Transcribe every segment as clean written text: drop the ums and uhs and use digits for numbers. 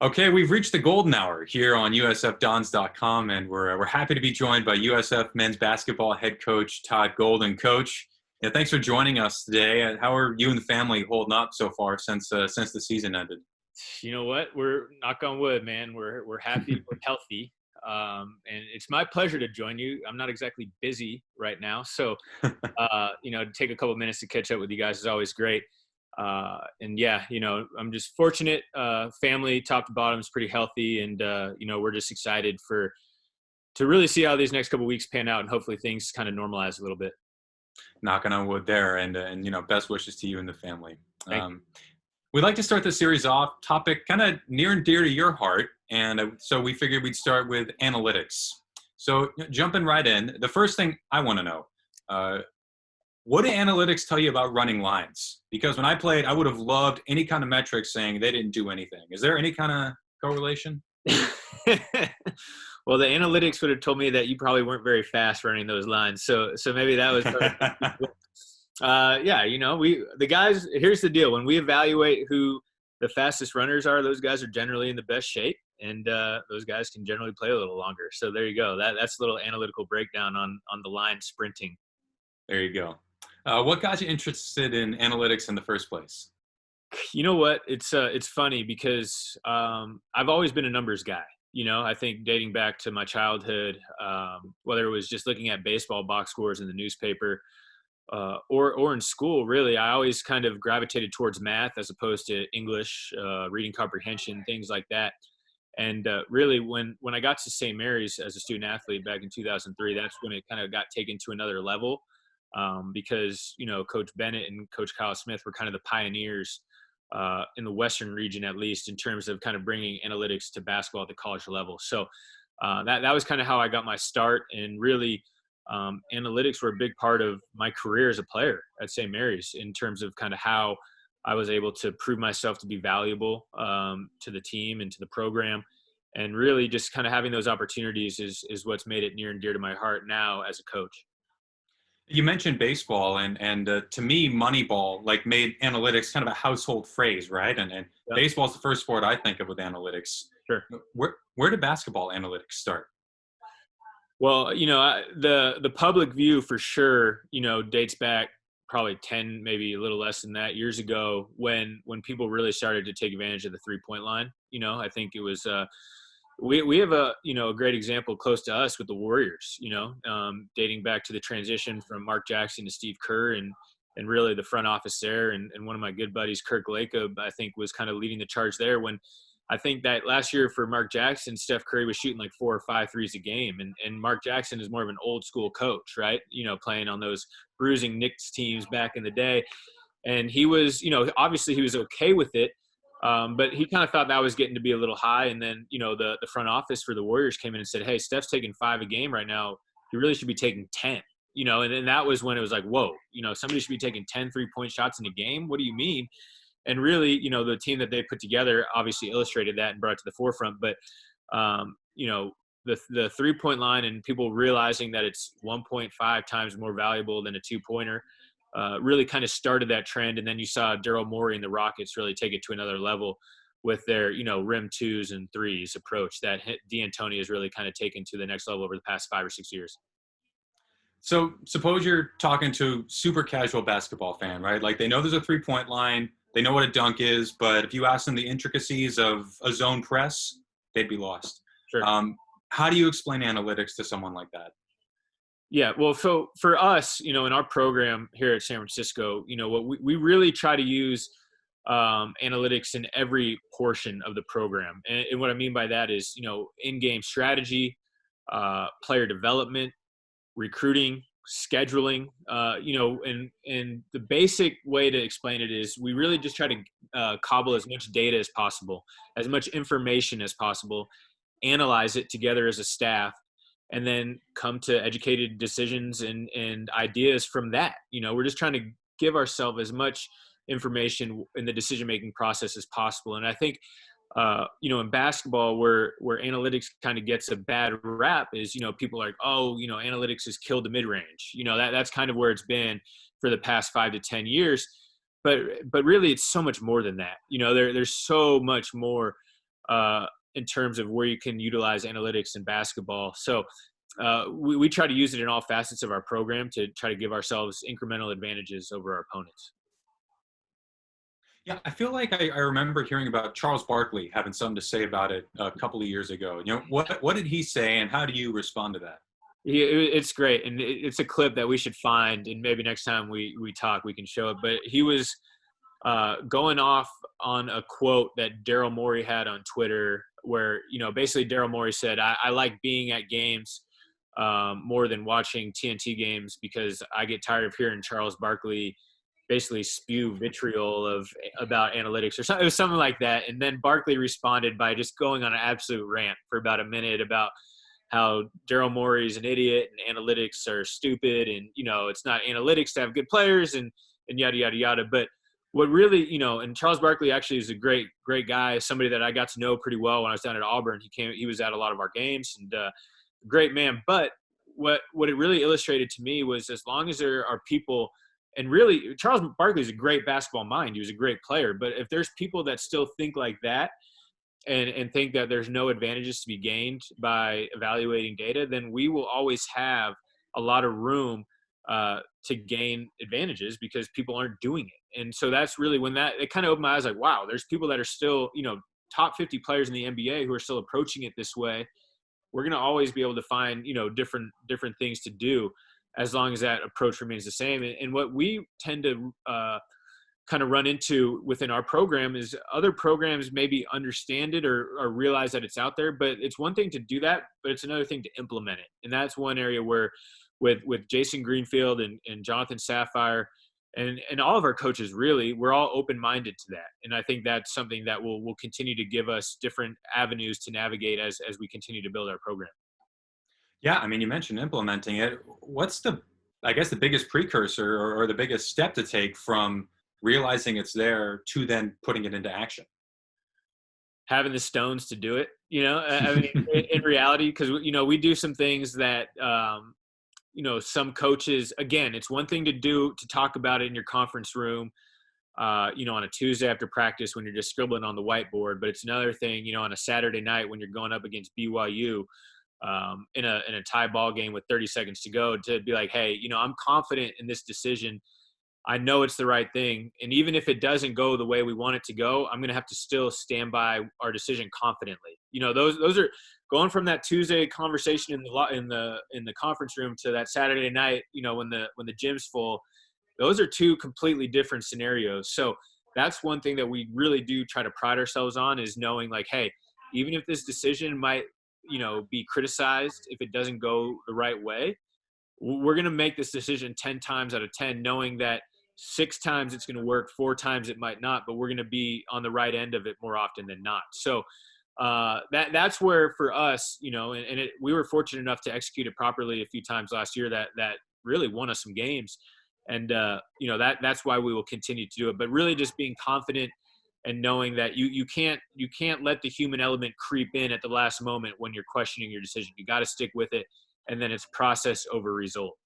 Okay, we've reached the golden hour here on USFDons.com, and we're happy to be joined by USF men's basketball head coach Todd Golden. Coach, yeah, thanks for joining us today. How are you and the family holding up so far since the season ended? You know what? We're knock on wood, man. We're happy, we're healthy, and it's my pleasure to join you. I'm not exactly busy right now, so to take a couple minutes to catch up with you guys is always great. And yeah, I'm just fortunate. Family, top to bottom, is pretty healthy, and we're just excited to really see how these next couple weeks pan out, and hopefully things kind of normalize a little bit. Knocking on wood there, and best wishes to you and the family. Thank you. We'd like to start the series off topic kind of near and dear to your heart, and so we figured we'd start with analytics. So jumping right in, the first thing I want to know, what do analytics tell you about running lines? Because when I played, I would have loved any kind of metrics saying they didn't do anything. Is there any kind of correlation? Well, the analytics would have told me that you probably weren't very fast running those lines. So maybe that was the guys, here's the deal. When we evaluate who the fastest runners are, those guys are generally in the best shape, and those guys can generally play a little longer. So there you go. That's a little analytical breakdown on the line sprinting. There you go. What got you interested in analytics in the first place? You know what? It's funny because I've always been a numbers guy. I think dating back to my childhood, whether it was just looking at baseball box scores in the newspaper or in school, really, I always kind of gravitated towards math as opposed to English, reading comprehension, things like that. And really, when I got to St. Mary's as a student athlete back in 2003, that's when it kind of got taken to another level because, Coach Bennett and Coach Kyle Smith were kind of the pioneers in the Western region, at least in terms of kind of bringing analytics to basketball at the college level. So that was kind of how I got my start. And really, analytics were a big part of my career as a player at St. Mary's in terms of kind of how I was able to prove myself to be valuable to the team and to the program. And really just kind of having those opportunities is what's made it near and dear to my heart now as a coach. You mentioned baseball, and to me, Moneyball made analytics kind of a household phrase, right? And Yeah. baseball is the first sport I think of with analytics. Sure. Where did basketball analytics start? Well, the public view for sure, dates back probably 10, maybe a little less than that years ago when people really started to take advantage of the 3-point line. I think it was we have a great example close to us with the Warriors, dating back to the transition from Mark Jackson to Steve Kerr and really the front office there. And one of my good buddies, Kirk Lacob, I think was kind of leading the charge there when I think that last year for Mark Jackson, Steph Curry was shooting like 4 or 5 threes a game. And Mark Jackson is more of an old school coach, right? Playing on those bruising Knicks teams back in the day. And he was, obviously he was okay with it. But he kind of thought that was getting to be a little high. And then, the front office for the Warriors came in and said, hey, Steph's taking 5 a game right now. He really should be taking 10, and then that was when it was like, whoa, somebody should be taking 10 3-point shots in a game. What do you mean? And really, the team that they put together obviously illustrated that and brought it to the forefront. But, the 3-point line and people realizing that it's 1.5 times more valuable than a 2-pointer really kind of started that trend. And then you saw Daryl Morey and the Rockets really take it to another level with their, rim 2s and 3s approach that D'Antoni has really kind of taken to the next level over the past 5 or 6 years. So suppose you're talking to super casual basketball fan, right? Like they know there's a 3-point line. They know what a dunk is, but if you ask them the intricacies of a zone press, they'd be lost. Sure. How do you explain analytics to someone like that? Yeah, well, so for us, in our program here at San Francisco, what we really try to use analytics in every portion of the program. And what I mean by that is, in-game strategy, player development, recruiting, scheduling, and the basic way to explain it is we really just try to cobble as much data as possible, as much information as possible, analyze it together as a staff, and then come to educated decisions and ideas from that. We're just trying to give ourselves as much information in the decision-making process as possible. And I think, in basketball where analytics kind of gets a bad rap is, people are like, oh, analytics has killed the mid-range. That's kind of where it's been for the past 5 to 10 years. But really it's so much more than that. There's so much more in terms of where you can utilize analytics in basketball. So we try to use it in all facets of our program to try to give ourselves incremental advantages over our opponents. Yeah, I feel like I remember hearing about Charles Barkley having something to say about it a couple of years ago. What did he say, and how do you respond to that? Yeah, it's great, and it's a clip that we should find, and maybe next time we talk, we can show it. But he was going off on a quote that Daryl Morey had on Twitter, where basically Daryl Morey said, "I like being at games more than watching TNT games because I get tired of hearing Charles Barkley basically spew vitriol about analytics," or something. It was something like that. And then Barkley responded by just going on an absolute rant for about a minute about how Daryl Morey's an idiot and analytics are stupid, and it's not analytics to have good players, and yada yada yada. But what really, and Charles Barkley actually is a great guy, somebody that I got to know pretty well when I was down at Auburn. He was at a lot of our games, and great man. But what it really illustrated to me was, as long as there are people, and really Charles Barkley is a great basketball mind, he was a great player, but if there's people that still think like that and think that there's no advantages to be gained by evaluating data, then we will always have a lot of room to gain advantages because people aren't doing it. And so that's really when it kind of opened my eyes, like, wow, there's people that are still, top 50 players in the NBA who are still approaching it this way. We're going to always be able to find, different things to do as long as that approach remains the same. And what we tend to kind of run into within our program is other programs maybe understand it or realize that it's out there, but it's one thing to do that, but it's another thing to implement it. And that's one area where with Jason Greenfield and Jonathan Sapphire and all of our coaches, really, we're all open-minded to that. And I think that's something that will continue to give us different avenues to navigate as we continue to build our program. Yeah, I mean, you mentioned implementing it. What's the biggest precursor or the biggest step to take from realizing it's there to then putting it into action? Having the stones to do it, I mean, in reality, because, we do some things that, some coaches, again, it's one thing to talk about it in your conference room, on a Tuesday after practice when you're just scribbling on the whiteboard, but it's another thing, on a Saturday night when you're going up against BYU, in a tie ball game with 30 seconds to go, to be like, hey, I'm confident in this decision. I know it's the right thing. And even if it doesn't go the way we want it to go, I'm going to have to still stand by our decision confidently. Those are going from that Tuesday conversation in the conference room to that Saturday night, when the gym's full. Those are two completely different scenarios. So that's one thing that we really do try to pride ourselves on, is knowing, like, hey, even if this decision might, be criticized if it doesn't go the right way, we're going to make this decision 10 times out of 10, knowing that 6 times it's going to work, 4 times it might not, but we're going to be on the right end of it more often than not. So that's where, for us, we were fortunate enough to execute it properly a few times last year that really won us some games. And, that's why we will continue to do it, but really just being confident and knowing that you can't let the human element creep in at the last moment when you're questioning your decision. You got to stick with it. And then it's process over result.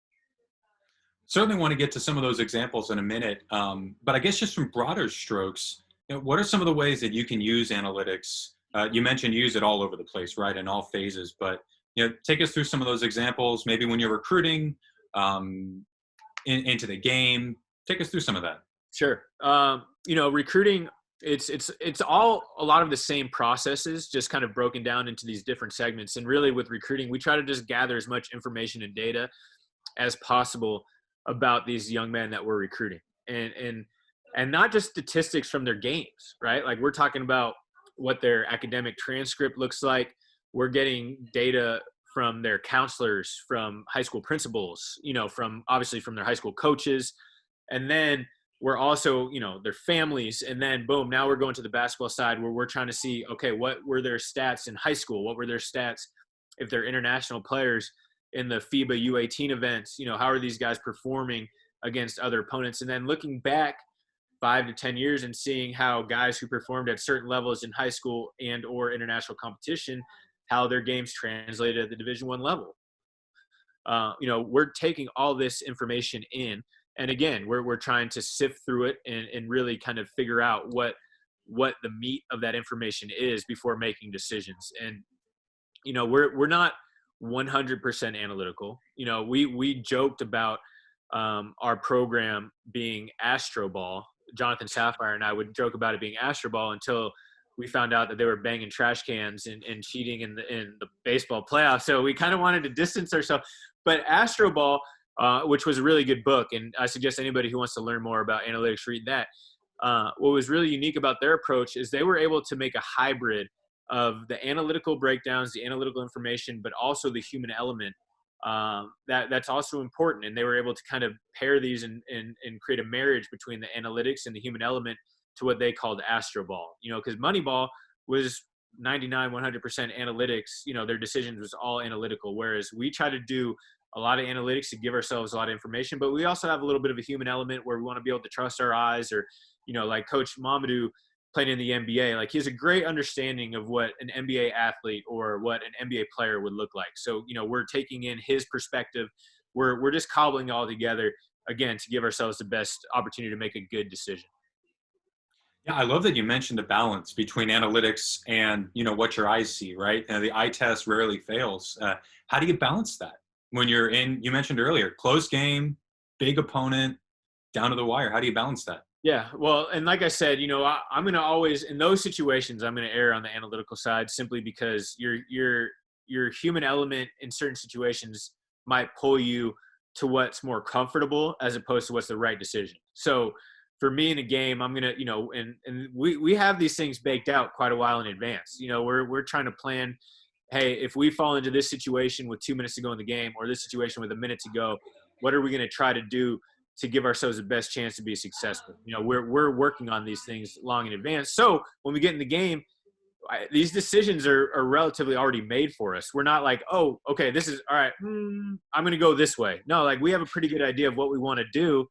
Certainly want to get to some of those examples in a minute. But I guess just from broader strokes, what are some of the ways that you can use analytics? You mentioned use it all over the place, right, in all phases. But take us through some of those examples, maybe when you're recruiting into the game. Take us through some of that. Sure. Recruiting, it's all a lot of the same processes, just kind of broken down into these different segments. And really with recruiting, we try to just gather as much information and data as possible about these young men that we're recruiting, and not just statistics from their games, right? Like, we're talking about what their academic transcript looks like. We're getting data from their counselors, from high school principals, from their high school coaches. And then we're also, their families. And then boom, now we're going to the basketball side where we're trying to see, okay, what were their stats in high school? What were their stats if they're international players in the FIBA U18 events? How are these guys performing against other opponents? And then looking back 5 to 10 years and seeing how guys who performed at certain levels in high school and or international competition, how their games translated at the Division I level. We're taking all this information in, and again, we're trying to sift through it and really kind of figure out what what the meat of that information is before making decisions. And, we're not 100% analytical. We joked about our program being Astro Ball. Jonathan Sapphire and I would joke about it being Astro Ball until we found out that they were banging trash cans and cheating in the baseball playoffs. So we kind of wanted to distance ourselves. But Astro Ball, which was a really good book, and I suggest anybody who wants to learn more about analytics read that. What was really unique about their approach is they were able to make a hybrid of the analytical breakdowns, the analytical information, but also the human element. That's also important. And they were able to kind of pair these and create a marriage between the analytics and the human element to what they called Astro Ball. Because Moneyball was 99, 100% analytics. Their decisions was all analytical, whereas we try to do a lot of analytics to give ourselves a lot of information, but we also have a little bit of a human element where we want to be able to trust our eyes, or, like Coach Mamadou played in the NBA, like he has a great understanding of what an NBA athlete or what an NBA player would look like. So, we're taking in his perspective. We're just cobbling it all together, again, to give ourselves the best opportunity to make a good decision. Yeah, I love that you mentioned the balance between analytics and, what your eyes see, right? And the eye test rarely fails. How do you balance that when you're in, you mentioned earlier, close game, big opponent, down to the wire? How do you balance that? Yeah, well, and like I said, I'm going to always, in those situations, I'm going to err on the analytical side simply because your human element in certain situations might pull you to what's more comfortable as opposed to what's the right decision. So for me in a game, I'm going to, and we have these things baked out quite a while in advance. We're trying to plan, hey, if we fall into this situation with 2 minutes to go in the game, or this situation with a minute to go, what are we going to try to do to give ourselves the best chance to be successful? We're working on these things long in advance. So when we get in the game, these decisions are relatively already made for us. We're not like, oh, okay, this is all right. I'm going to go this way. No, like we have a pretty good idea of what we want to do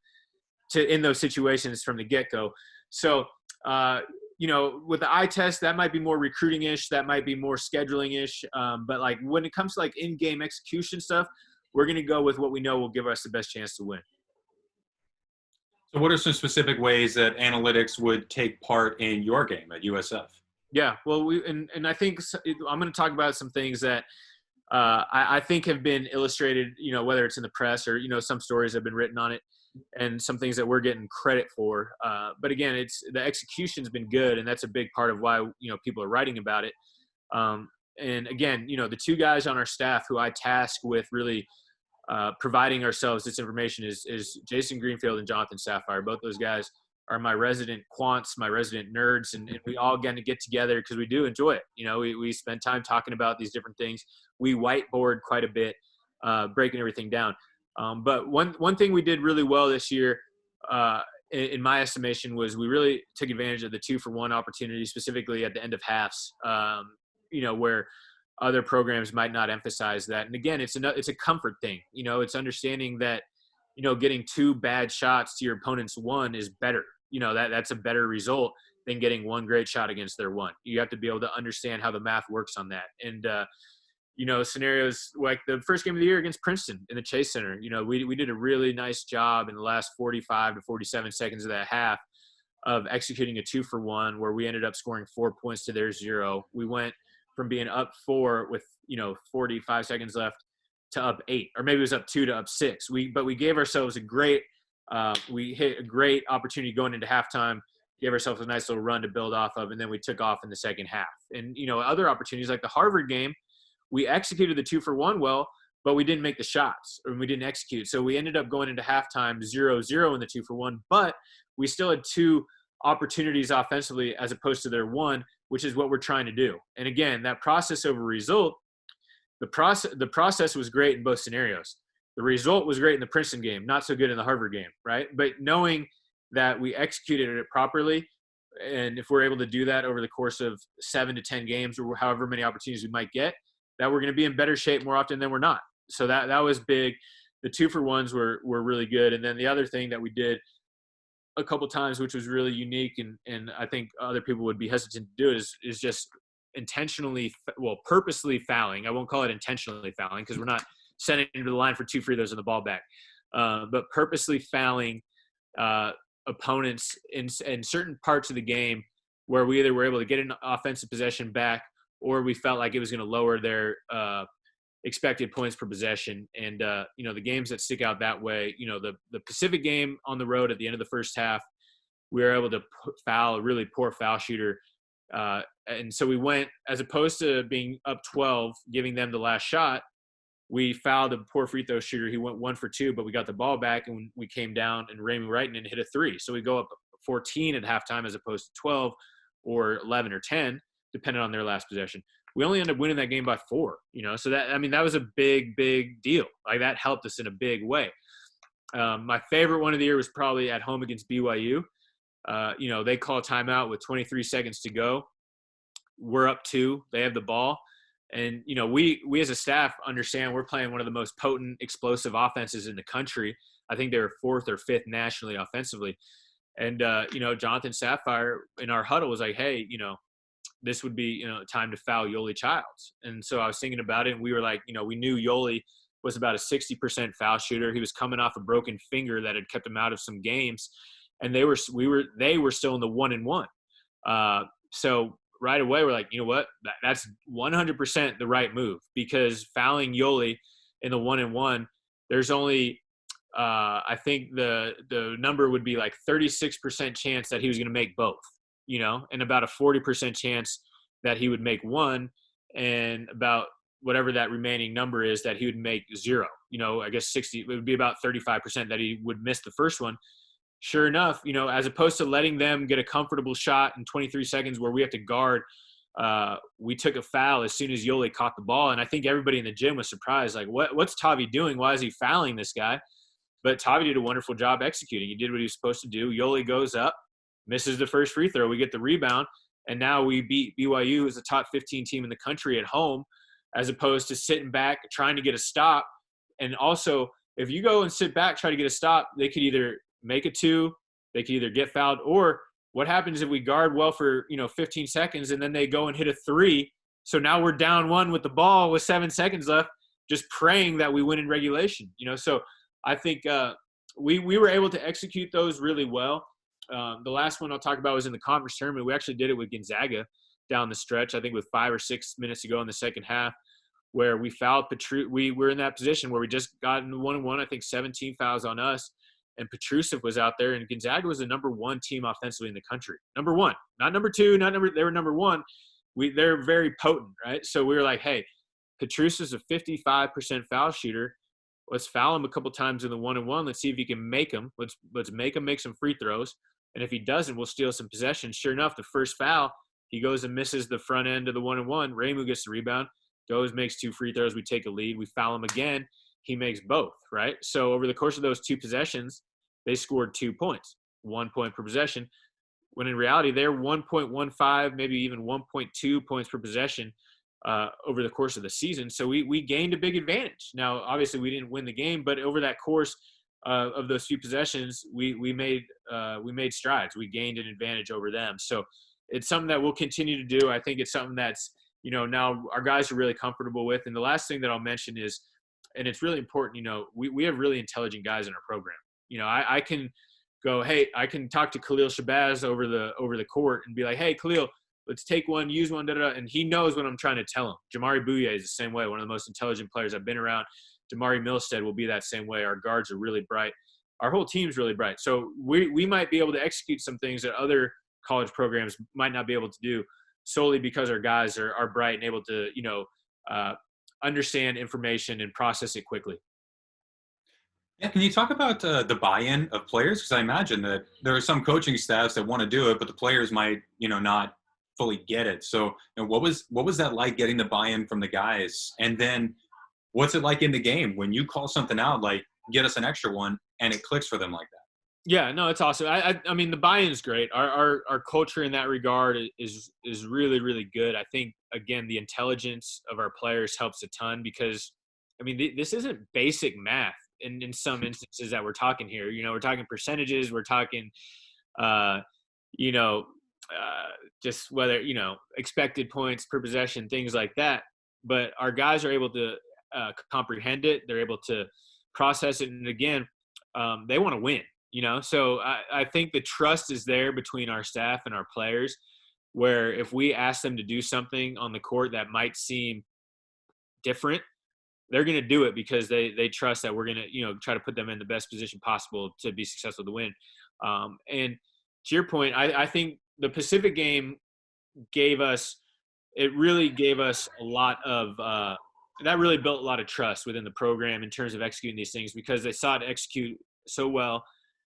in those situations from the get-go. So, with the eye test, that might be more recruiting-ish, that might be more scheduling-ish. But like when it comes to like in-game execution stuff, we're going to go with what we know will give us the best chance to win. So what are some specific ways that analytics would take part in your game at USF? Yeah, well, and I think I'm going to talk about some things that I think have been illustrated, whether it's in the press or, some stories have been written on it, and some things that we're getting credit for. But again, the execution's been good, and that's a big part of why, people are writing about it. And again, the two guys on our staff who I task with really providing ourselves this information is Jason Greenfield and Jonathan Sapphire. Both those guys are my resident quants, my resident nerds, and we all get to get together because we do enjoy it. We spend time talking about these different things. We whiteboard quite a bit, breaking everything down. But one thing we did really well this year, in my estimation, was we really took advantage of the 2-for-1 opportunity, specifically at the end of halves, where other programs might not emphasize that. And again, it's a comfort thing. It's understanding that, getting 2 bad shots to your opponent's 1 is better. That's a better result than getting 1 great shot against their 1. You have to be able to understand how the math works on that. And, scenarios like the first game of the year against Princeton in the Chase Center, we did a really nice job in the last 45 to 47 seconds of that half of executing a 2-for-1 where we ended up scoring 4 points to their 0. We went from being up 4 with, 45 seconds left to up 8, or maybe it was up 2 to up 6. But we gave ourselves we hit a great opportunity going into halftime, gave ourselves a nice little run to build off of, and then we took off in the second half. And, other opportunities like the Harvard game, we executed the 2-for-1 well, but we didn't make the shots, or we didn't execute. So we ended up going into halftime 0-0 in the 2-for-1, but we still had 2 opportunities offensively as opposed to their 1, which is what we're trying to do. And again, that process over result, the process was great in both scenarios. The result was great in the Princeton game, not so good in the Harvard game, right? But knowing that we executed it properly, and if we're able to do that over the course of 7 to 10 games or however many opportunities we might get, that we're going to be in better shape more often than we're not. So that was big. The 2-for-1s were really good. And then the other thing that we did a couple times, which was really unique, and I think other people would be hesitant to do it, is just purposely fouling. I won't call it intentionally fouling because we're not sending into the line for 2 free throws in the ball back. But purposely fouling opponents in certain parts of the game where we either were able to get an offensive possession back or we felt like it was going to lower their expected points per possession. And, the games that stick out that way, the Pacific game on the road at the end of the first half, we were able to foul a really poor foul shooter. And so we went, as opposed to being up 12, giving them the last shot, we fouled a poor free throw shooter. He went 1 for 2, but we got the ball back and we came down and Raymond Wrighton hit a 3. So we go up 14 at halftime as opposed to 12 or 11 or 10, depending on their last possession. We only ended up winning that game by 4, so that was a big, big deal. Like, that helped us in a big way. My favorite one of the year was probably at home against BYU. They call a timeout with 23 seconds to go. We're up 2. They have the ball. And, we as a staff understand we're playing one of the most potent, explosive offenses in the country. I think they were 4th or 5th nationally offensively. And, Jonathan Sapphire in our huddle was like, hey, this would be, time to foul Yoli Childs. And so I was thinking about it, and we were like, we knew Yoli was about a 60% foul shooter. He was coming off a broken finger that had kept him out of some games. And they were still in the 1-1. So right away, we're like, you know what? That's 100% the right move, because fouling Yoli in the 1-1, there's only, I think the number would be like 36% chance that he was going to make both, and about a 40% chance that he would make one, and about whatever that remaining number is that he would make 0. I guess 60, it would be about 35% that he would miss the first one. Sure enough, as opposed to letting them get a comfortable shot in 23 seconds where we have to guard, we took a foul as soon as Yoli caught the ball. And I think everybody in the gym was surprised, like, what's Tavi doing? Why is he fouling this guy? But Tavi did a wonderful job executing. He did what he was supposed to do. Yoli goes up, misses the first free throw. We get the rebound, and now we beat BYU as a top 15 team in the country at home, as opposed to sitting back trying to get a stop. And also, if you go and sit back, try to get a stop, they could either make a 2, they could either get fouled, or what happens if we guard well for 15 seconds and then they go and hit a 3? So now we're down 1 with the ball with 7 seconds left, just praying that we win in regulation. So I think we were able to execute those really well. The last one I'll talk about was in the conference tournament. We actually did it with Gonzaga down the stretch, I think with 5 or 6 minutes to go in the second half, where we fouled Petru. We were in that position where we just got in 1-1, I think 17 fouls on us. And Petrusev was out there, and Gonzaga was the number 1 team offensively in the country. Number 1, not number 2, they were number 1. They're very potent, right? So we were like, hey, Petrusev's a 55% foul shooter. Let's foul him a couple times in the 1-1. Let's see if he can make them. Let's make him make some free throws. And if he doesn't, we'll steal some possession. Sure enough, the first foul, he goes and misses the front end of the 1-1. Raymond gets the rebound, goes, makes 2 free throws. We take a lead. We foul him again. He makes both, right? So over the course of those 2 possessions, they scored 2 points, 1 point per possession, when in reality they're 1.15, maybe even 1.2 points per possession over the course of the season. So we gained a big advantage. Now, obviously, we didn't win the game, but over that course of those few possessions, we made strides. We gained an advantage over them. So it's something that we'll continue to do. I think it's something that's now our guys are really comfortable with. And the last thing that I'll mention is, and it's really important, we have really intelligent guys in our program. I can go, hey, I can talk to Khalil Shabazz over the court and be like, hey, Khalil, let's take one, use one, and he knows what I'm trying to tell him. Jamari Buyin is the same way, one of the most intelligent players I've been around. Damari Milstead will be that same way. Our guards are really bright. Our whole team's really bright. So we might be able to execute some things that other college programs might not be able to do solely because our guys are bright and able to, understand information and process it quickly. Yeah, can you talk about the buy-in of players? Because I imagine that there are some coaching staffs that want to do it, but the players might, not fully get it. So, what was that like, getting the buy-in from the guys? And then, what's it like in the game when you call something out, like get us an extra one, and it clicks for them like that? Yeah, no, it's awesome. I mean, the buy-in is great. Our culture in that regard is really, really good. I think, again, the intelligence of our players helps a ton because, I mean, this isn't basic math in some instances that we're talking here. We're talking percentages. We're talking, just whether, expected points per possession, things like that. But our guys are able to comprehend it. They're able to process it. And, again, they want to win. So I think the trust is there between our staff and our players. where if we ask them to do something on the court that might seem different, they're going to do it because they trust that we're going to, try to put them in the best position possible to be successful to win. And to your point, I think the Pacific game really gave us a lot of that really built a lot of trust within the program in terms of executing these things, because they saw it execute so well.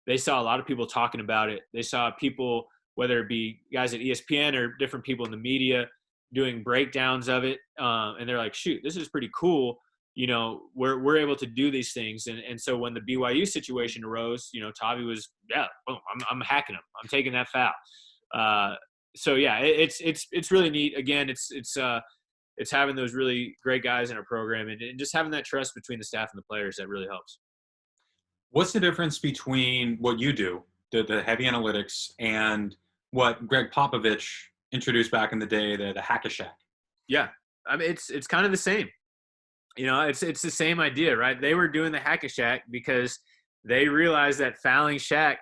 They saw a lot of people talking about it. They saw people, whether it be guys at ESPN or different people in the media, doing breakdowns of it. And they're like, shoot, this is pretty cool. We're able to do these things. And so when the BYU situation arose, Tavi was, boom, I'm hacking him. I'm taking that foul. So yeah, it's really neat. Again, it's having those really great guys in our program and just having that trust between the staff and the players that really helps. What's the difference between what you do, the heavy analytics, and what Greg Popovich introduced back in the day, the HackaShaq? Yeah, I mean it's kind of the same. It's the same idea, right? They were doing the HackaShaq because they realized that fouling Shaq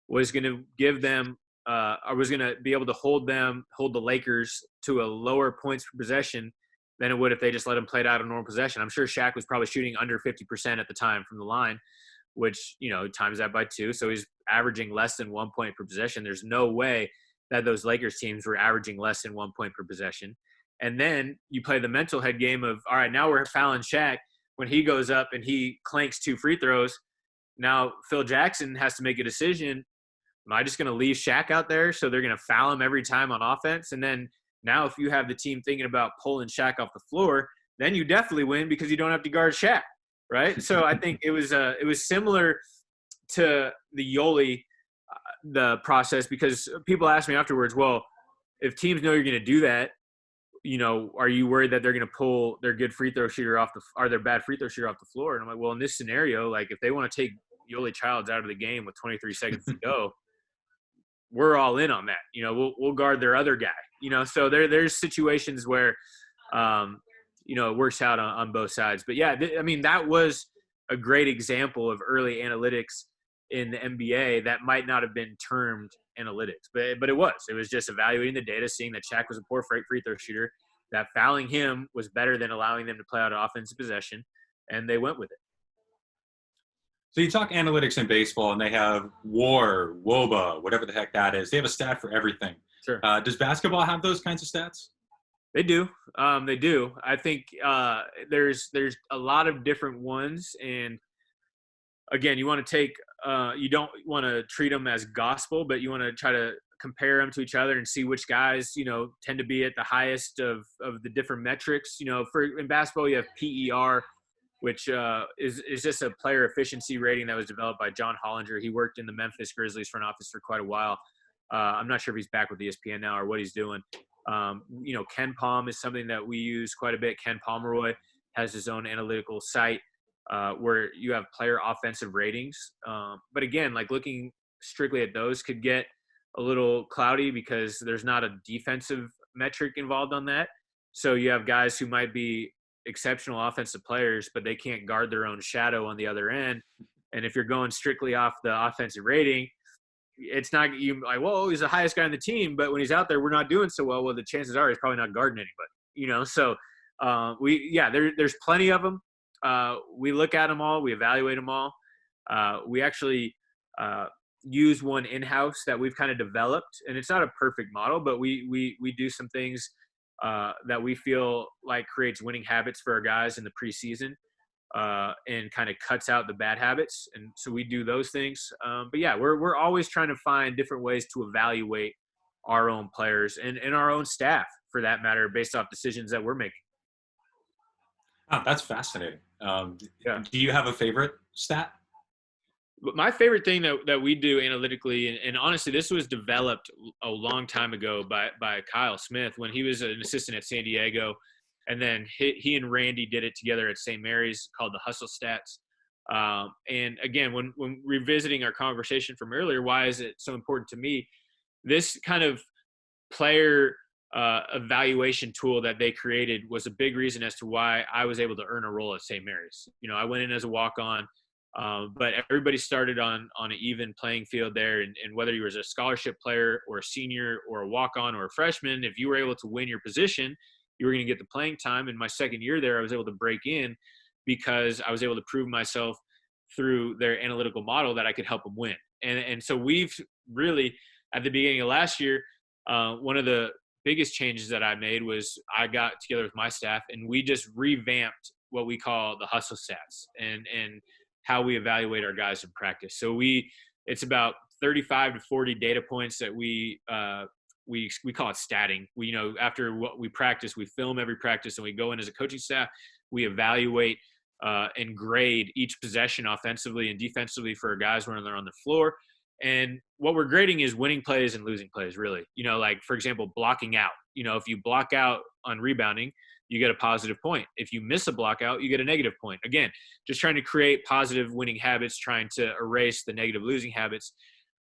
was going to give them, or was going to be able to hold the Lakers to a lower points per possession than it would if they just let him play it out of normal possession. I'm sure Shaq was probably shooting under 50% at the time from the line, which, times that by 2. So he's averaging less than 1 point per possession. There's no way that those Lakers teams were averaging less than 1 point per possession. And then you play the mental head game of, all right, now we're fouling Shaq. When he goes up and he clanks 2 free throws, now Phil Jackson has to make a decision. Am I just going to leave Shaq out there so they're going to foul him every time on offense? And then now if you have the team thinking about pulling Shaq off the floor, then you definitely win because you don't have to guard Shaq, right? So I think it was similar to the Yoli, the process, because people ask me afterwards, well, if teams know you're going to do that, are you worried that they're going to pull their good free throw shooter or their bad free throw shooter off the floor? And I'm like, well, in this scenario, like if they want to take Yoli Childs out of the game with 23 seconds to go, we're all in on that. We'll guard their other guy. So there's situations where, it works out on both sides. But yeah, that was a great example of early analytics in the NBA that might not have been termed analytics, but it was just evaluating the data, seeing that Shaq was a poor free throw shooter, that fouling him was better than allowing them to play out an offensive possession, and they went with it. So you talk analytics in baseball, and they have WAR, WOBA, whatever the heck that is. They have a stat for everything. Sure. Does basketball have those kinds of stats? They do. They do. I think there's a lot of different ones, and again, you want to take you don't want to treat them as gospel, but you want to try to compare them to each other and see which guys tend to be at the highest of the different metrics. In basketball you have PER, which is just a player efficiency rating that was developed by John Hollinger. He worked in the Memphis Grizzlies front office for quite a while. I'm not sure if he's back with ESPN now or what he's doing. Ken Palm is something that we use quite a bit. Ken Pomeroy has his own analytical site where you have player offensive ratings. But again, like looking strictly at those could get a little cloudy because there's not a defensive metric involved on that. So you have guys who might be exceptional offensive players, but they can't guard their own shadow on the other end. And if you're going strictly off the offensive rating, it's not you like, well, he's the highest guy on the team, but when he's out there, we're not doing so well. Well, the chances are he's probably not guarding anybody, So there's plenty of them. We look at them all, we evaluate them all. We actually use one in-house that we've kind of developed, and it's not a perfect model, but we do some things that we feel like creates winning habits for our guys in the preseason, and kind of cuts out the bad habits. And so we do those things. But yeah, we're always trying to find different ways to evaluate our own players and our own staff for that matter, based off decisions that we're making. Oh, that's fascinating. Yeah. Do you have a favorite stat? My favorite thing that we do analytically, and honestly, this was developed a long time ago by Kyle Smith when he was an assistant at San Diego. And then he and Randy did it together at St. Mary's, called the Hustle Stats. And again, when revisiting our conversation from earlier, why is it so important to me? This kind of player evaluation tool that they created was a big reason as to why I was able to earn a role at St. Mary's. I went in as a walk-on. But everybody started on an even playing field there. And whether you was a scholarship player or a senior or a walk-on or a freshman, if you were able to win your position, you were going to get the playing time. In my second year there, I was able to break in because I was able to prove myself through their analytical model that I could help them win. And so we've really, at the beginning of last year, one of the biggest changes that I made was I got together with my staff and we just revamped what we call the hustle stats and how we evaluate our guys in practice. So it's about 35 to 40 data points that we call it statting. We, after what we practice, we film every practice and we go in as a coaching staff, we evaluate and grade each possession offensively and defensively for our guys when they're on the floor. And what we're grading is winning plays and losing plays, really. Like, for example, blocking out. If you block out on rebounding, you get a positive point. If you miss a block out, you get a negative point. Again, just trying to create positive winning habits, trying to erase the negative losing habits.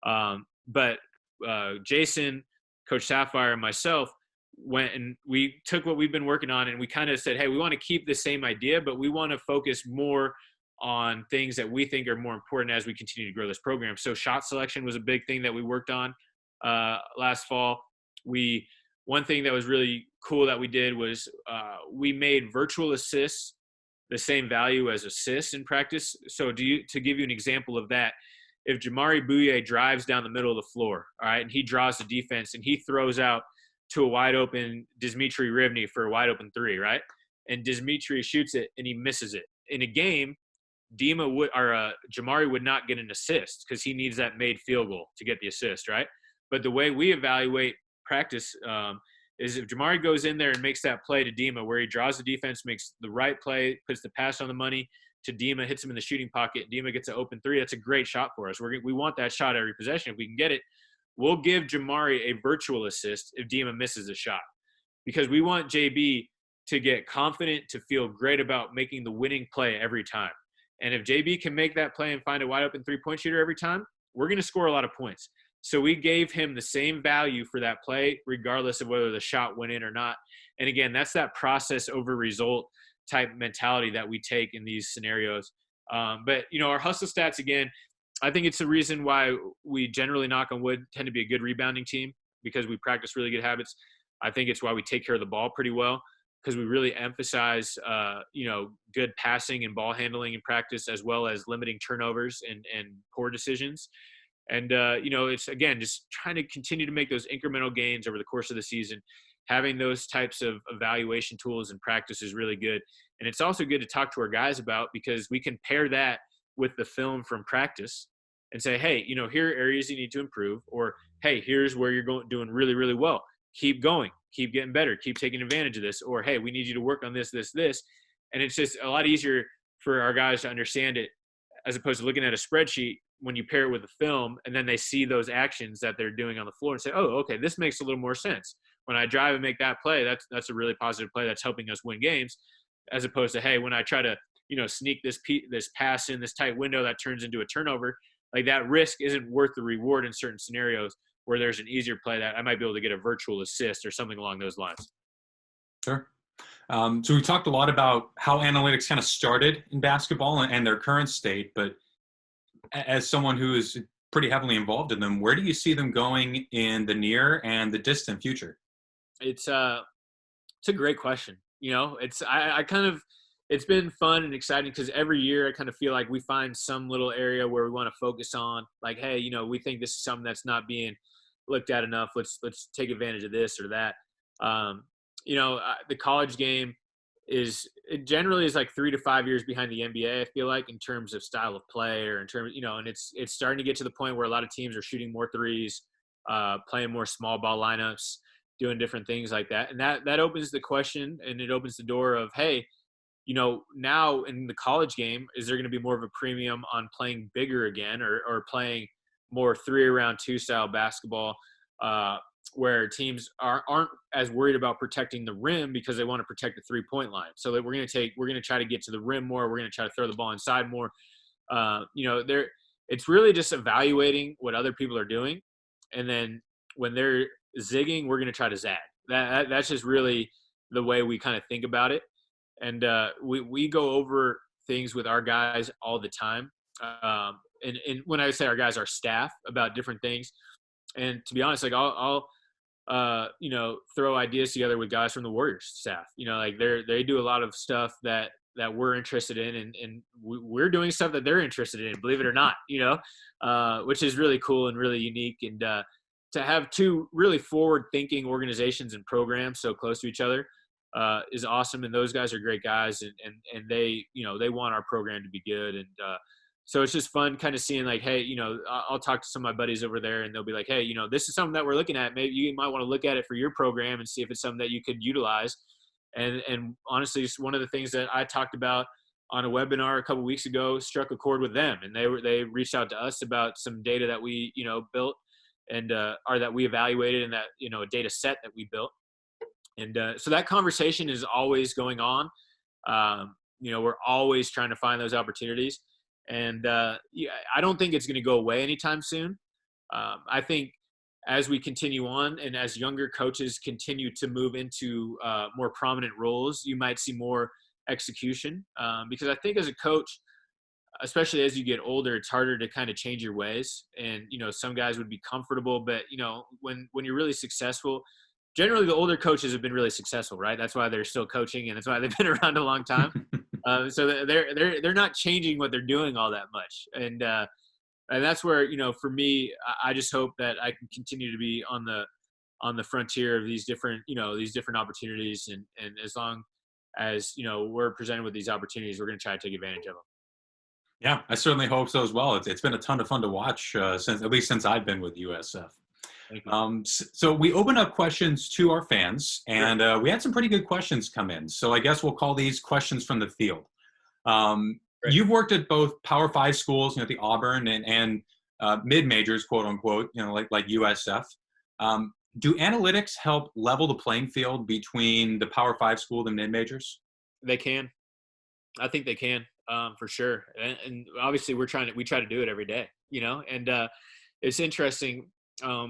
But Jason, Coach Sapphire, and myself went and we took what we've been working on and we kind of said, hey, we want to keep the same idea, but we want to focus more on things that we think are more important as we continue to grow this program. So shot selection was a big thing that we worked on last fall. One thing that was really cool that we did was we made virtual assists the same value as assists in practice. So to give you an example of that, if Jamari Buyin drives down the middle of the floor, all right, and he draws the defense and he throws out to a wide open Dimitri Rivny for a wide open three, right? And Dimitri shoots it and he misses it. In a game, Jamari would not get an assist because he needs that made field goal to get the assist, right? But the way we evaluate practice is if Jamari goes in there and makes that play to Dima where he draws the defense, makes the right play, puts the pass on the money to Dima, hits him in the shooting pocket, Dima gets an open three, that's a great shot for us. We want that shot every possession. If we can get it, we'll give Jamari a virtual assist if Dima misses a shot because we want JB to get confident, to feel great about making the winning play every time. And if JB can make that play and find a wide open three-point shooter every time, we're going to score a lot of points. So we gave him the same value for that play, regardless of whether the shot went in or not. And again, that's that process over result type mentality that we take in these scenarios. But, our hustle stats, again, I think it's the reason why we generally, knock on wood, tend to be a good rebounding team because we practice really good habits. I think it's why we take care of the ball pretty well because we really emphasize, good passing and ball handling in practice as well as limiting turnovers and poor decisions. And, it's, again, just trying to continue to make those incremental gains over the course of the season. Having those types of evaluation tools in practice is really good. And it's also good to talk to our guys about because we can pair that with the film from practice and say, hey, here are areas you need to improve, or, hey, here's where you're doing really, really well. Keep going, keep getting better, keep taking advantage of this, or, hey, we need you to work on this. And it's just a lot easier for our guys to understand it as opposed to looking at a spreadsheet when you pair it with the film and then they see those actions that they're doing on the floor and say, oh, okay, this makes a little more sense. When I drive and make that play, that's a really positive play that's helping us win games, as opposed to, hey, when I try to, sneak this pass in this tight window that turns into a turnover, like that risk isn't worth the reward in certain scenarios where there's an easier play that I might be able to get a virtual assist or something along those lines. Sure. So we talked a lot about how analytics kind of started in basketball and their current state, but as someone who is pretty heavily involved in them, where do you see them going in the near and the distant future? It's a great question. It's been fun and exciting because every year I kind of feel like we find some little area where we want to focus on, like, hey, we think this is something that's not being looked at enough. Let's take advantage of this or that. The college game generally is like 3 to 5 years behind the NBA, I feel like, in terms of style of play or in terms, and it's starting to get to the point where a lot of teams are shooting more threes, playing more small ball lineups, doing different things like that. And that opens the question and it opens the door of, hey, now in the college game, is there going to be more of a premium on playing bigger again or playing more 3-around-2 style basketball where teams aren't as worried about protecting the rim because they want to protect the 3-point line. So that we're going to try to get to the rim more. We're going to try to throw the ball inside more. It's really just evaluating what other people are doing. And then when they're zigging, we're going to try to zag. That's just really the way we kind of think about it. And we go over things with our guys all the time. And when I say our guys, our staff, about different things. And to be honest, like I'll throw ideas together with guys from the Warriors staff. Like they do a lot of stuff that we're interested in, and we're doing stuff that they're interested in, believe it or not, which is really cool and really unique. And to have two really forward-thinking organizations and programs so close to each other is awesome. And those guys are great guys, and they want our program to be good. And so it's just fun kind of seeing like, hey, I'll talk to some of my buddies over there and they'll be like, hey, this is something that we're looking at. Maybe you might want to look at it for your program and see if it's something that you could utilize. And honestly, it's one of the things that I talked about on a webinar a couple of weeks ago struck a chord with them. And they reached out to us about some data that we, built and or that we evaluated, and that, a data set that we built. And so that conversation is always going on. We're always trying to find those opportunities. And I don't think it's going to go away anytime soon. I think as we continue on and as younger coaches continue to move into more prominent roles, you might see more execution. Because I think as a coach, especially as you get older, it's harder to kind of change your ways. And, some guys would be comfortable, but, when you're really successful, generally the older coaches have been really successful, right? That's why they're still coaching, and that's why they've been around a long time. So they're not changing what they're doing all that much. And that's where, for me, I just hope that I can continue to be on the frontier of these different opportunities. And as long as, we're presented with these opportunities, we're going to try to take advantage of them. Yeah, I certainly hope so as well. It's been a ton of fun to watch since I've been with USF. So we opened up questions to our fans, and we had some pretty good questions come in. So I guess we'll call these questions from the field. You've worked at both Power 5 schools, the Auburn and mid-majors, quote unquote, like USF. Do analytics help level the playing field between the Power 5 school and mid-majors? They can. I think they can, for sure. And obviously we try to do it every day, and it's interesting.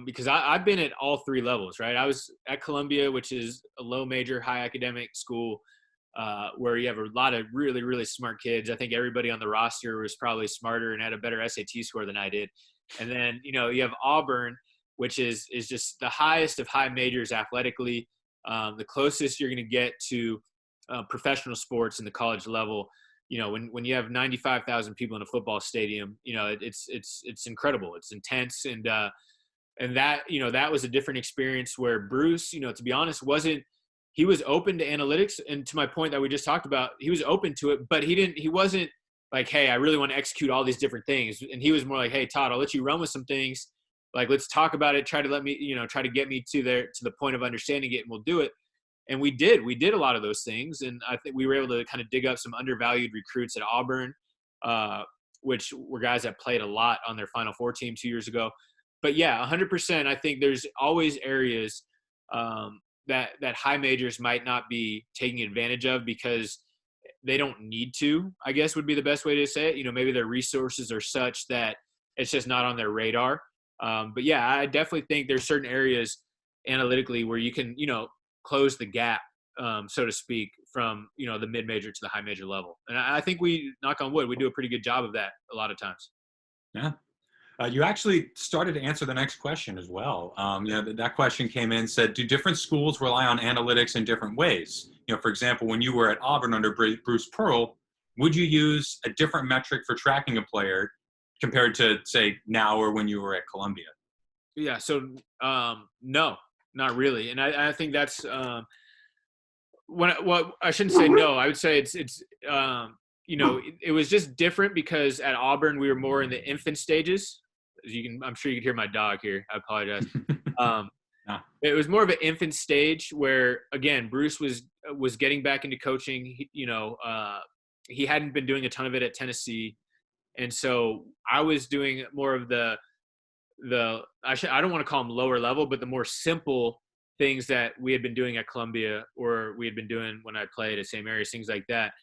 Because I've been at all three levels, right? I was at Columbia, which is a low major, high academic school, where you have a lot of really, really smart kids. I think everybody on the roster was probably smarter and had a better SAT score than I did. And then, you have Auburn, which is just the highest of high majors athletically, the closest you're going to get to professional sports in the college level. When you have 95,000 people in a football stadium, it's incredible. It's intense. And that, that was a different experience where Bruce, to be honest, he was open to analytics. And to my point that we just talked about, he was open to it, but he wasn't like, hey, I really want to execute all these different things. And he was more like, hey, Todd, I'll let you run with some things. Like, let's talk about it. Try to get me to the point of understanding it, and we'll do it. And we did a lot of those things. And I think we were able to kind of dig up some undervalued recruits at Auburn, which were guys that played a lot on their Final Four team 2 years ago. But yeah, 100%. I think there's always areas that high majors might not be taking advantage of because they don't need to, I guess would be the best way to say it. Maybe their resources are such that it's just not on their radar. But yeah, I definitely think there's certain areas analytically where you can, close the gap, so to speak, from, the mid-major to the high major level. And I think we, knock on wood, we do a pretty good job of that a lot of times. Yeah. You actually started to answer the next question as well. That question came in, said, do different schools rely on analytics in different ways? For example, when you were at Auburn under Bruce Pearl, would you use a different metric for tracking a player compared to, say, now or when you were at Columbia? Yeah, so no, not really. And I think that's what I shouldn't say no. I would say it's it was just different because at Auburn we were more in the infant stages. I'm sure you can hear my dog here. I apologize. It was more of an infant stage where, again, Bruce was getting back into coaching. He hadn't been doing a ton of it at Tennessee, and so I was doing more of I don't want to call them lower level, but the more simple things that we had been doing at Columbia or we had been doing when I played at St. Mary's, things like that.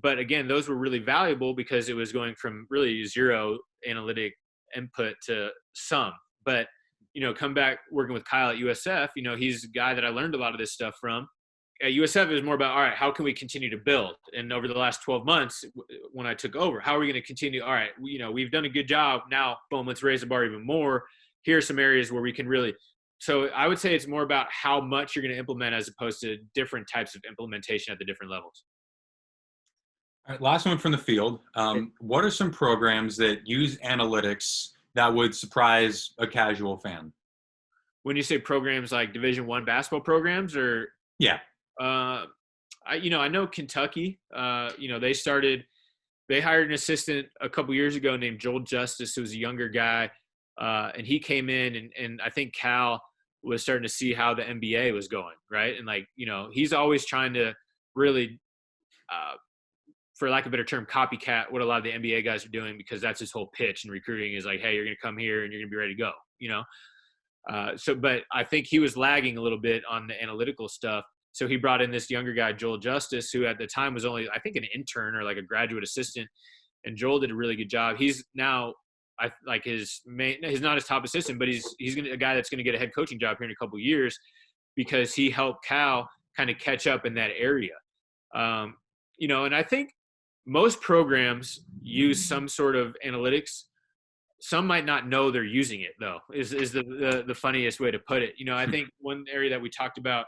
But again, those were really valuable because it was going from really zero analytic input to some. But, come back working with Kyle at USF, he's a guy that I learned a lot of this stuff from. At USF, it was more about, all right, how can we continue to build? And over the last 12 months, when I took over. How are we going to continue? All right, we've done a good job. Now, boom, let's raise the bar even more. Here are some areas where we can really. So I would say it's more about how much you're going to implement as opposed to different types of implementation at the different levels. All right, last one from the field. What are some programs that use analytics that would surprise a casual fan? When you say programs like Division I basketball programs, or yeah, I know Kentucky. They hired an assistant a couple years ago named Joel Justice, who was a younger guy, and he came in, and I think Cal was starting to see how the NBA was going, right? And he's always trying to really, for lack of a better term, copycat what a lot of the NBA guys are doing, because that's his whole pitch in recruiting is like, hey, you're going to come here and you're going to be ready to go, but I think he was lagging a little bit on the analytical stuff. So he brought in this younger guy, Joel Justice, who at the time was only, I think, an intern or like a graduate assistant. And Joel did a really good job. He's now, he's not his top assistant, but he's a guy that's going to get a head coaching job here in a couple of years, because he helped Cal kind of catch up in that area. And I think most programs use some sort of analytics. Some might not know they're using it, though, is the funniest way to put it. I think one area that we talked about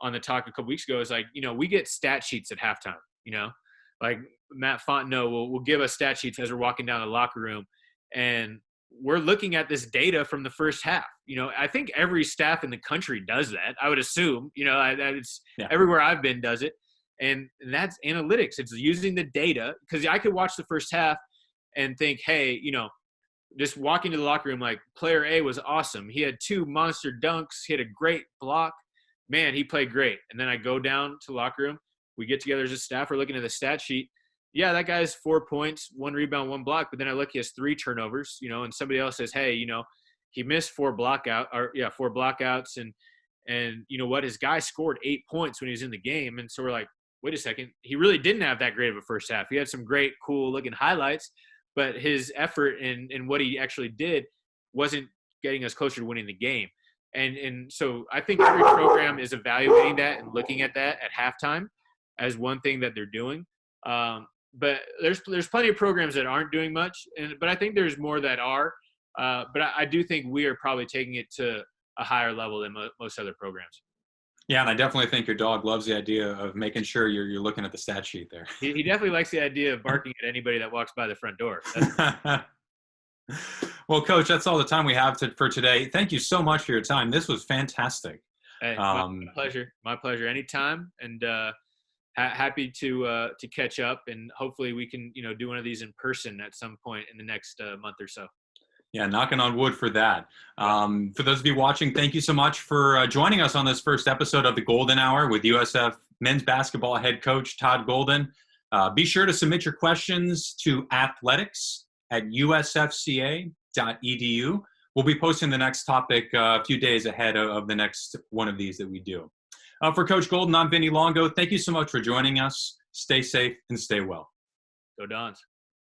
on the talk a couple weeks ago is we get stat sheets at halftime. Like Matt Fontenot will give us stat sheets as we're walking down the locker room, and we're looking at this data from the first half. I think every staff in the country does that. I would assume, it's everywhere I've been does it. And that's analytics. It's using the data, because I could watch the first half and think, hey, just walking to the locker room, like player A was awesome. He had 2 monster dunks. He had a great block. Man, he played great. And then I go down to the locker room. We get together as a staff. We're looking at the stat sheet. Yeah, that guy's 4 points, 1 rebound, 1 block. But then I look, he has 3 turnovers, and somebody else says, hey, he missed 4 blockouts. And you know what? His guy scored 8 points when he was in the game. And so we're like, wait a second. He really didn't have that great of a first half. He had some great, cool looking highlights, but his effort in what he actually did wasn't getting us closer to winning the game. And so I think every program is evaluating that and looking at that at halftime as one thing that they're doing. But there's plenty of programs that aren't doing much, but I think there's more that are. But I do think we are probably taking it to a higher level than most other programs. Yeah, and I definitely think your dog loves the idea of making sure you're looking at the stat sheet there. He definitely likes the idea of barking at anybody that walks by the front door. Well, Coach, that's all the time we have for today. Thank you so much for your time. This was fantastic. Hey, my pleasure. My pleasure. Anytime. And happy to catch up, and hopefully we can do one of these in person at some point in the next month or so. Yeah, knocking on wood for that. For those of you watching, thank you so much for joining us on this first episode of the Golden Hour with USF men's basketball head coach Todd Golden. Be sure to submit your questions to athletics@usfca.edu. We'll be posting the next topic a few days ahead of the next one of these that we do. For Coach Golden, I'm Vinnie Longo. Thank you so much for joining us. Stay safe and stay well. Go Dons.